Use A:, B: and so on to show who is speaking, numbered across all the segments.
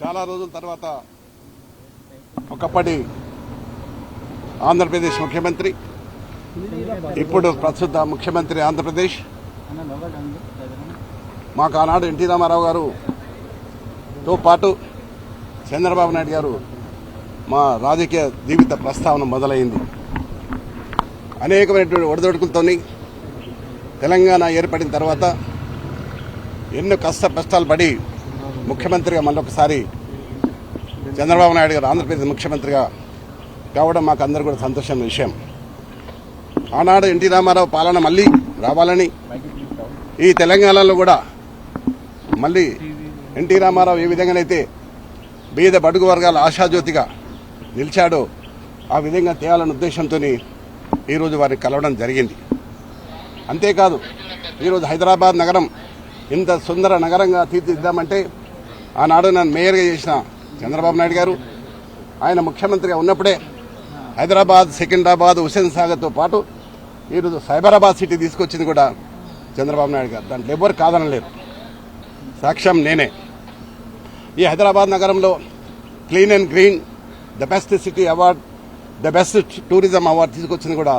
A: చాలా రోజుల తర్వాత ఒకప్పటి ఆంధ్రప్రదేశ్ ముఖ్యమంత్రి, ఇప్పుడు ప్రస్తుత ముఖ్యమంత్రి ఆంధ్రప్రదేశ్, మాకు ఆనాడు ఎన్టీ రామారావు గారుతో పాటు చంద్రబాబు నాయుడు గారు మా రాజకీయ జీవిత ప్రస్తావన మొదలైంది. అనేకమైనటువంటి ఒడిదొడుకులతో తెలంగాణ ఏర్పడిన తర్వాత ఎన్నో కష్టాలు పడి ముఖ్యమంత్రిగా మళ్ళొకసారి చంద్రబాబు నాయుడు గారు ఆంధ్రప్రదేశ్ ముఖ్యమంత్రిగా కావడం మాకు అందరూ కూడా సంతోషమైన విషయం. ఆనాడు ఎన్టీ రామారావు పాలన మళ్ళీ రావాలని, ఈ తెలంగాణలో కూడా మళ్ళీ ఎన్టీ రామారావు ఏ విధంగానైతే బీద బడుగు వర్గాల ఆశాజ్యోతిగా నిలిచాడో ఆ విధంగా తేవాలనే ఉద్దేశంతో ఈరోజు వారిని కలవడం జరిగింది. అంతేకాదు, ఈరోజు హైదరాబాద్ నగరం ఇంత సుందర నగరంగా తీర్చిదిద్దామంటే ఆనాడు నన్ను మేయర్గా చేసిన చంద్రబాబు నాయుడు గారు, ఆయన ముఖ్యమంత్రిగా ఉన్నప్పుడే హైదరాబాద్, సికింద్రాబాద్, హుస్సేన్ సాగర్తో పాటు ఈరోజు సైబరాబాద్ సిటీ తీసుకొచ్చింది కూడా చంద్రబాబు నాయుడు గారు. దాంట్లో ఎవరు కాదనలేరు, సాక్ష్యం నేనే. ఈ హైదరాబాద్ నగరంలో clean and green, the best city award, the best tourism award తీసుకొచ్చింది కూడా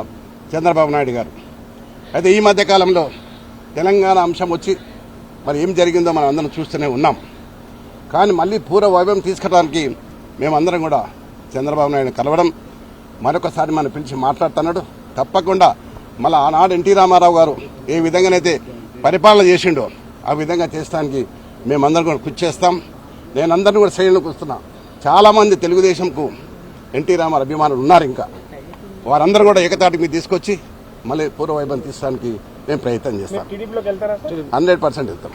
A: చంద్రబాబు నాయుడు గారు. అయితే ఈ మధ్యకాలంలో తెలంగాణ అంశం వచ్చి మరి ఏం జరిగిందో మనం అందరం చూస్తూనే ఉన్నాం. కానీ మళ్ళీ పూర్వ వైభవం తీసుకురావడానికి మేమందరం కూడా చంద్రబాబు నాయుడు కలవడం, మరొకసారి మనం పిలిచి మాట్లాడుతున్నాడు. తప్పకుండా మళ్ళీ ఆనాడు ఎన్టీ రామారావు గారు ఏ విధంగానైతే పరిపాలన చేసిండో ఆ విధంగా చేస్తానికి మేమందరం కూడా కృషి చేస్తాం. నేను అందరినీ కూడా శ్రేణులకు వస్తున్నా. చాలామంది తెలుగుదేశంకు ఎన్టీ రామారావు అభిమానులు ఉన్నారు. ఇంకా వారందరూ కూడా ఏకతాటి మీద తీసుకొచ్చి మళ్ళీ పూర్వ వైభవం తీసుకోవడానికి మేము ప్రయత్నం చేస్తాం. 100% వెళ్తాం.